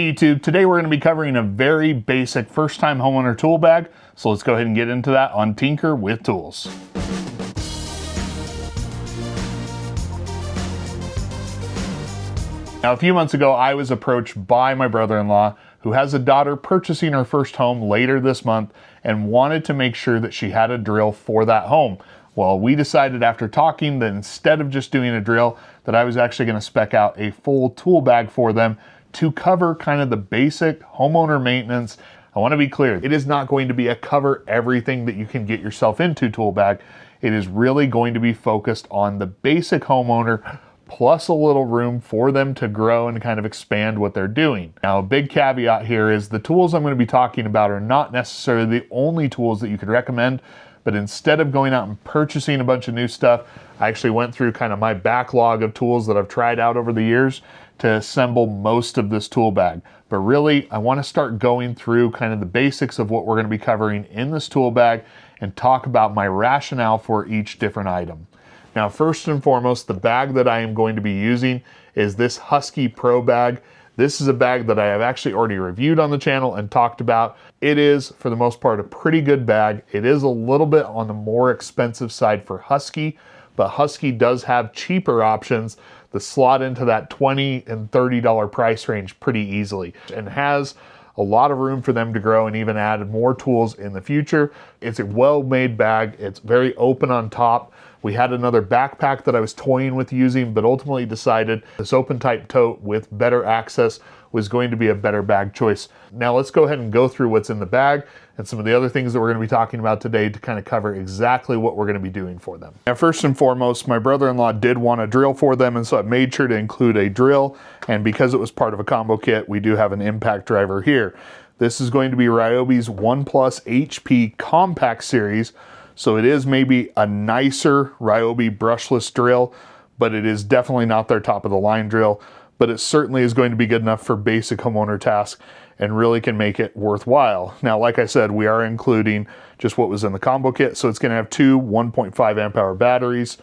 Hey YouTube, today we're going to be covering a very basic first-time homeowner tool bag. So let's go ahead and get into that on Tinker with Tools. Now, a few months ago, I was approached by my brother-in-law who has a daughter purchasing her first home later this month and wanted to make sure that she had a drill for that home. Well, we decided after talking that instead of just doing a drill, that I was actually going to spec out a full tool bag for them to cover kind of the basic homeowner maintenance. I want to be clear, it is not going to be a cover everything that you can get yourself into tool bag. It is really going to be focused on the basic homeowner plus a little room for them to grow and kind of expand what they're doing. Now, a big caveat here is the tools I'm going to be talking about are not necessarily the only tools that you could recommend, but instead of going out and purchasing a bunch of new stuff, I actually went through kind of my backlog of tools that I've tried out over the years to assemble most of this tool bag. But really, I want to start going through kind of the basics of what we're going to be covering in this tool bag and talk about my rationale for each different item. Now, first and foremost, the bag that I am going to be using is this Husky Pro bag. This is a bag that I have actually already reviewed on the channel and talked about. It is, for the most part, a pretty good bag. It is a little bit on the more expensive side for Husky, but Husky does have cheaper options that slot into that $20 and $30 price range pretty easily and has a lot of room for them to grow and even add more tools in the future. It's a well-made bag. It's very open on top. We had another backpack that I was toying with using, but ultimately decided this open type tote with better access was going to be a better bag choice. Now let's go ahead and go through what's in the bag and some of the other things that we're going to be talking about today to kind of cover exactly what we're going to be doing for them. Now, first and foremost, my brother-in-law did want a drill for them, and so I made sure to include a drill. And because it was part of a combo kit, we do have an impact driver here. This is going to be Ryobi's 1+ HP Compact Series. So it is maybe a nicer Ryobi brushless drill, but it is definitely not their top of the line drill. But it certainly is going to be good enough for basic homeowner tasks and really can make it worthwhile. Now, like I said, we are including just what was in the combo kit. So it's going to have two 1.5 amp hour batteries.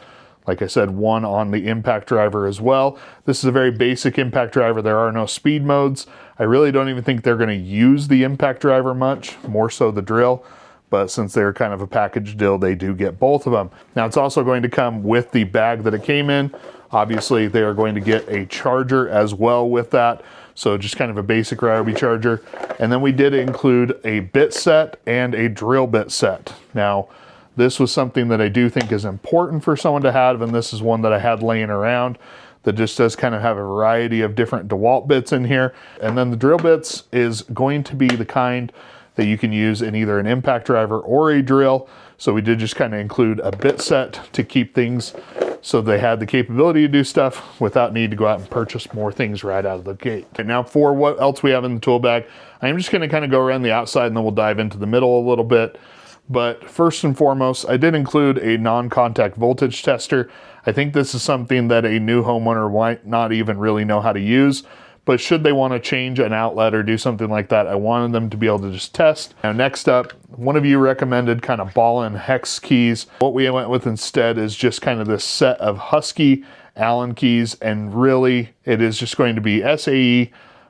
Like I said, one on the impact driver as well. This is a very basic impact driver. There are no speed modes. I really don't even think they're going to use the impact driver much, more so the drill. But since they're kind of a package deal, they do get both of them. Now, it's also going to come with the bag that it came in. Obviously, they are going to get a charger as well with that. So just kind of a basic Ryobi charger. And then we did include a bit set and a drill bit set. Now, this was something that I do think is important for someone to have, and this is one that I had laying around that just does kind of have a variety of different DeWalt bits in here. And then the drill bits is going to be the kind that you can use in either an impact driver or a drill. So we did just kind of include a bit set to keep things so they had the capability to do stuff without need to go out and purchase more things right out of the gate. And now for what else we have in the tool bag, I'm just gonna kind of go around the outside and then we'll dive into the middle a little bit. But first and foremost, I did include a non-contact voltage tester. I think this is something that a new homeowner might not even really know how to use. But should they want to change an outlet or do something like that, I wanted them to be able to just test. Now, next up, one of you recommended kind of ball and hex keys. What we went with instead is just kind of this set of Husky Allen keys, and really it is just going to be SAE,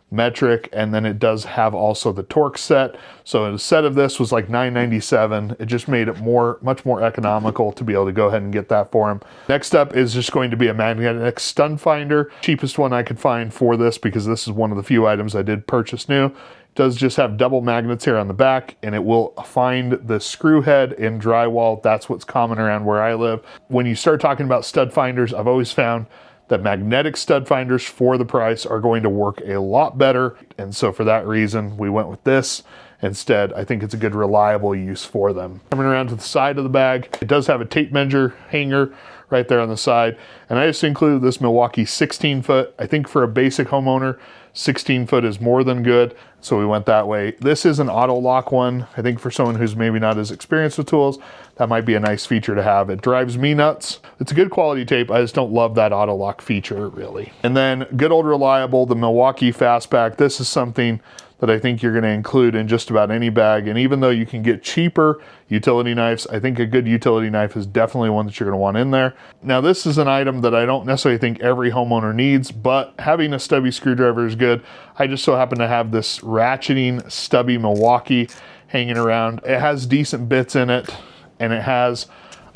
metric, and then it does have also the torque set. So a set of this was like $9.97. It just made it much more economical to be able to go ahead and get that for him. Next up is just going to be a magnetic stud finder. Cheapest one I could find for this, because this is one of the few items I did purchase new. It does just have double magnets here on the back, and it will find the screw head in drywall. That's what's common around where I live. When you start talking about stud finders, I've always found that magnetic stud finders for the price are going to work a lot better. And so for that reason, we went with this instead. I think it's a good reliable use for them. Coming around to the side of the bag, it does have a tape measure hanger right there on the side. And I just included this Milwaukee 16 foot. I think for a basic homeowner, 16 foot is more than good. So we went that way. This is an auto lock one. I think for someone who's maybe not as experienced with tools, that might be a nice feature to have. It drives me nuts. It's a good quality tape. I just don't love that auto lock feature really. And then good old reliable, the Milwaukee Fastback. This is something that I think you're going to include in just about any bag. And even though you can get cheaper utility knives, I think a good utility knife is definitely one that you're going to want in there. Now this is an item that I don't necessarily think every homeowner needs, but having a stubby screwdriver is good. I just so happen to have this ratcheting stubby Milwaukee hanging around. It has decent bits in it, and it has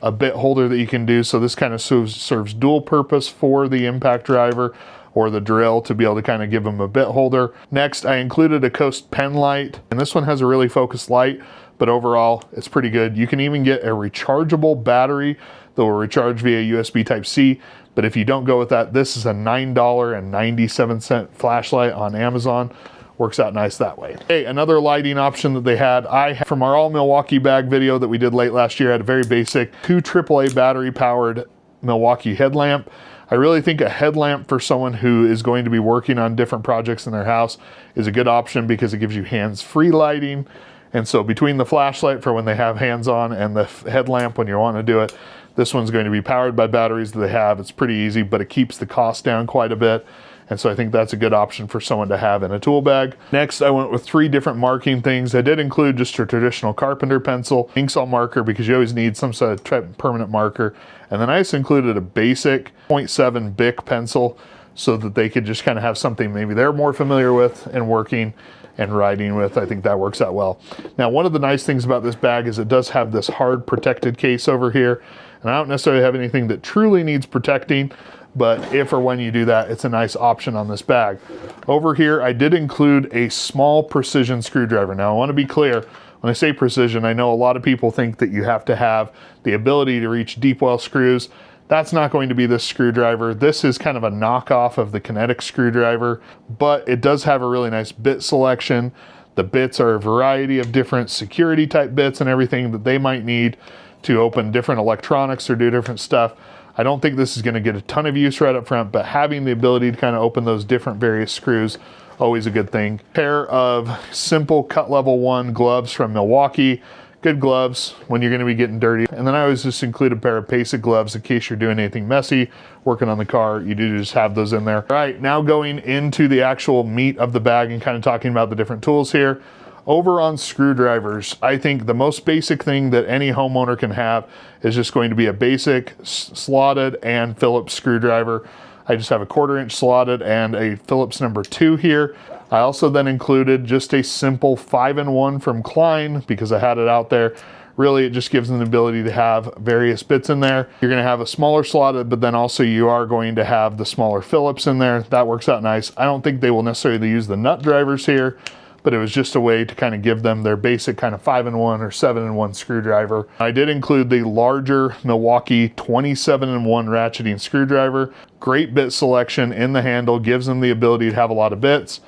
a bit holder that you can do. So this kind of serves dual purpose for the impact driver or the drill to be able to kind of give them a bit holder. Next, I included a Coast pen light, and this one has a really focused light, but overall it's pretty good. You can even get a rechargeable battery that will recharge via USB Type-C, but if you don't go with that, this is a $9.97 flashlight on Amazon. Works out nice that way. Hey, another lighting option that they had, from our all Milwaukee bag video that we did late last year, I had a very basic 2 AAA battery powered Milwaukee headlamp. I really think a headlamp for someone who is going to be working on different projects in their house is a good option because it gives you hands-free lighting. And so between the flashlight for when they have hands on and the headlamp when you want to do it, this one's going to be powered by batteries that they have. It's pretty easy, but it keeps the cost down quite a bit. And so I think that's a good option for someone to have in a tool bag. Next, I went with 3 different marking things. I did include just a traditional carpenter pencil, Inksol marker, because you always need some sort of permanent marker. And then I just included a basic 0.7 Bic pencil so that they could just kind of have something maybe they're more familiar with and working and writing with. I think that works out well. Now, one of the nice things about this bag is it does have this hard protected case over here. And I don't necessarily have anything that truly needs protecting, but if or when you do that, it's a nice option on this bag. Over here, I did include a small precision screwdriver. Now, I want to be clear, when I say precision, I know a lot of people think that you have to have the ability to reach deep well screws. That's not going to be this screwdriver. This is kind of a knockoff of the kinetic screwdriver, but it does have a really nice bit selection. The bits are a variety of different security type bits and everything that they might need to open different electronics or do different stuff. I don't think this is going to get a ton of use right up front, but having the ability to kind of open those different various screws, always a good thing. Pair of simple cut level 1 gloves from Milwaukee. Good gloves when you're going to be getting dirty. And then I always just include a pair of basic gloves in case you're doing anything messy, working on the car. You do just have those in there. All right, now going into the actual meat of the bag and kind of talking about the different tools here. Over on screwdrivers, I think the most basic thing that any homeowner can have is just going to be a basic slotted and Phillips screwdriver. I just have a 1/4-inch slotted and a Phillips number 2 here. I also then included just a simple 5-in-1 from Klein because I had it out there. Really, it just gives them the ability to have various bits in there. You're going to have a smaller slotted, but then also you are going to have the smaller Phillips in there. That works out nice. I don't think they will necessarily use the nut drivers here, but it was just a way to kind of give them their basic kind of 5-in-1 or 7-in-1 screwdriver. I did include the larger Milwaukee 27-in-1 ratcheting screwdriver. Great bit selection in the handle, gives them the ability to have a lot of bits.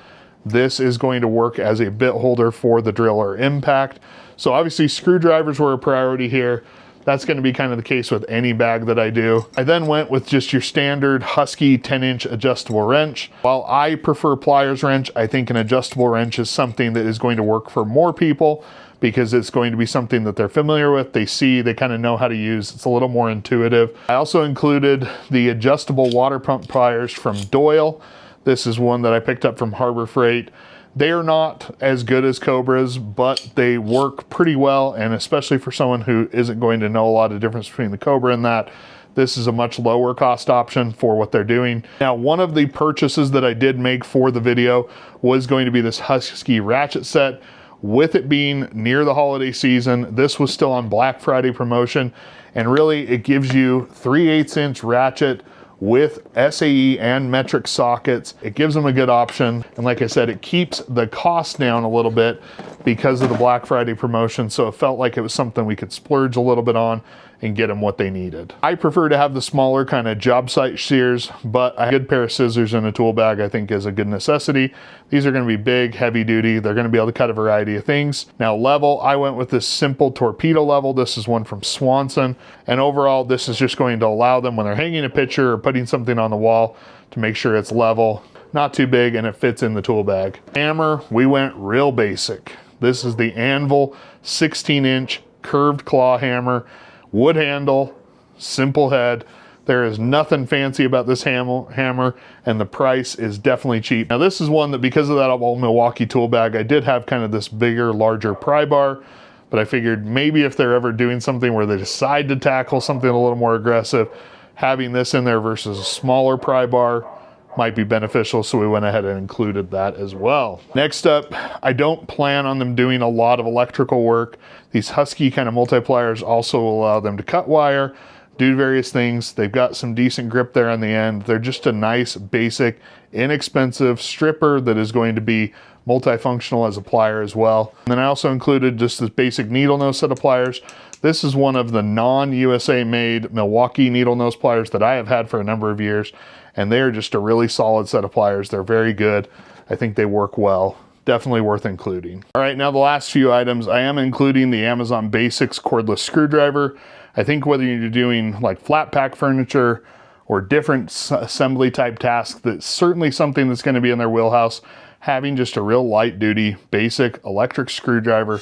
This is going to work as a bit holder for the drill or impact. So obviously screwdrivers were a priority here. That's going to be kind of the case with any bag that I do. I then went with just your standard Husky 10-inch adjustable wrench. While I prefer pliers wrench, I think an adjustable wrench is something that is going to work for more people because it's going to be something that they're familiar with. They see, they kind of know how to use. It's a little more intuitive. I also included the adjustable water pump pliers from Doyle. This is one that I picked up from Harbor Freight. They are not as good as Cobras, but they work pretty well, and especially for someone who isn't going to know a lot of difference between the Cobra and that, this is a much lower cost option for what they're doing. Now, one of the purchases that I did make for the video was going to be this Husky ratchet set. With it being near the holiday season, this was still on Black Friday promotion, and really it gives you 3/8-inch ratchet with SAE and metric sockets. It gives them a good option. And like I said, it keeps the cost down a little bit because of the Black Friday promotion. So it felt like it was something we could splurge a little bit on and get them what they needed. I prefer to have the smaller kind of job site shears, but a good pair of scissors in a tool bag I think is a good necessity. These are going to be big, heavy duty. They're going to be able to cut a variety of things. Now level, I went with this simple torpedo level. This is one from Swanson. And overall, this is just going to allow them when they're hanging a picture or putting something on the wall to make sure it's level. not too big, and it fits in the tool bag. Hammer, we went real basic. This is the Anvil 16-inch curved claw hammer, wood handle, simple head. There is nothing fancy about this hammer, and the price is definitely cheap. Now this is one that, because of that old Milwaukee tool bag, I did have kind of this bigger, larger pry bar, but I figured maybe if they're ever doing something where they decide to tackle something a little more aggressive, having this in there versus a smaller pry bar might be beneficial, so we went ahead and included that as well. Next up, I don't plan on them doing a lot of electrical work. These Husky kind of multipliers also allow them to cut wire, do various things. They've got some decent grip there on the end. They're just a nice, basic, inexpensive stripper that is going to be multifunctional as a plier as well. And then I also included just this basic needle nose set of pliers. This is one of the non-USA made Milwaukee needle nose pliers that I have had for a number of years, and they are just a really solid set of pliers. They're very good. I think they work well. Definitely worth including. All right, now the last few items, I am including the Amazon Basics cordless screwdriver. I think whether you're doing like flat pack furniture or different assembly type tasks, that's certainly something that's going to be in their wheelhouse. Having just a real light duty, basic electric screwdriver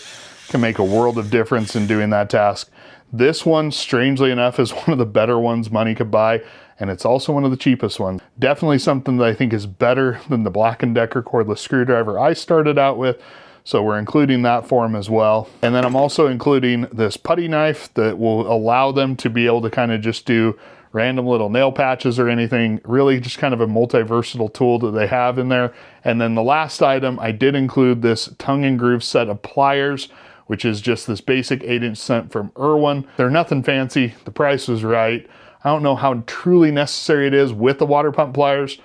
can make a world of difference in doing that task. This one, strangely enough, is one of the better ones money could buy, and it's also one of the cheapest ones. Definitely something that I think is better than the Black & Decker cordless screwdriver I started out with, so we're including that for them as well. And then I'm also including this putty knife that will allow them to be able to kind of just do random little nail patches or anything. Really just kind of a multi-versatile tool that they have in there. And then the last item, I did include this tongue and groove set of pliers, which is just this basic 8-inch set from Irwin. They're nothing fancy. The price was right. I don't know how truly necessary it is with the water pump pliers,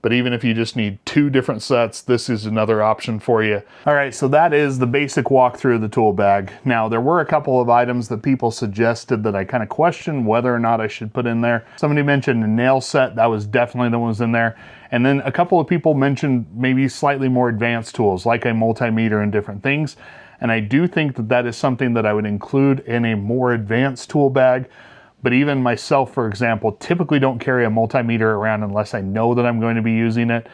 but even if you just need 2 different sets, this is another option for you. All right, so that is the basic walkthrough of the tool bag. Now, there were a couple of items that people suggested that I kind of questioned whether or not I should put in there. Somebody mentioned a nail set. That was definitely the one that was in there. And then a couple of people mentioned maybe slightly more advanced tools, like a multimeter and different things. And I do think that that is something that I would include in a more advanced tool bag. But even myself, for example, typically don't carry a multimeter around unless I know that I'm going to be using it.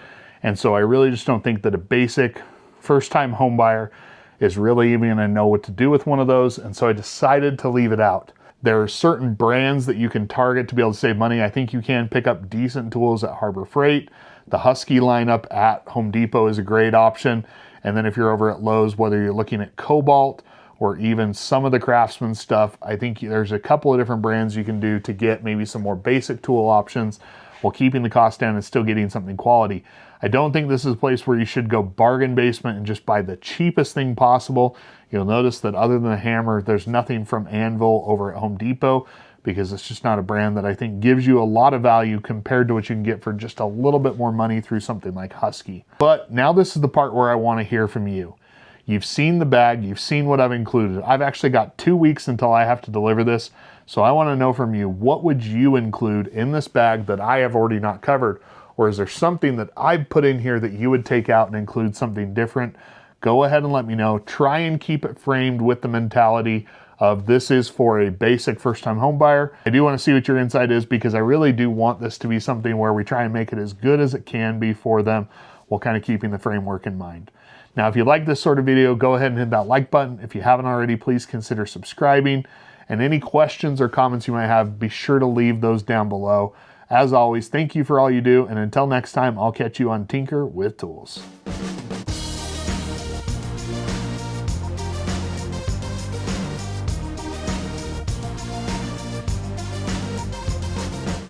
And so I really just don't think that a basic first-time home buyer is really even gonna know what to do with one of those. And so I decided to leave it out. There are certain brands that you can target to be able to save money. I think you can pick up decent tools at Harbor Freight. The Husky lineup at Home Depot is a great option. And then if you're over at Lowe's, whether you're looking at Cobalt or even some of the Craftsman stuff, I think there's a couple of different brands you can do to get maybe some more basic tool options while keeping the cost down and still getting something quality. I don't think this is a place where you should go bargain basement and just buy the cheapest thing possible. You'll notice that other than the hammer, there's nothing from Anvil over at Home Depot, because it's just not a brand that I think gives you a lot of value compared to what you can get for just a little bit more money through something like Husky. But now this is the part where I want to hear from you. You've seen the bag, you've seen what I've included. I've actually got 2 weeks until I have to deliver this, so I want to know from you, what would you include in this bag that I have already not covered? Or is there something that I've put in here that you would take out and include something different? Go ahead and let me know. Try and keep it framed with the mentality of this is for a basic first-time home buyer. I do want to see what your insight is, because I really do want this to be something where we try and make it as good as it can be for them while kind of keeping the framework in mind. Now, if you like this sort of video, go ahead and hit that like button. If you haven't already, please consider subscribing. And any questions or comments you might have, be sure to leave those down below. As always, thank you for all you do. And until next time, I'll catch you on Tinker with Tools.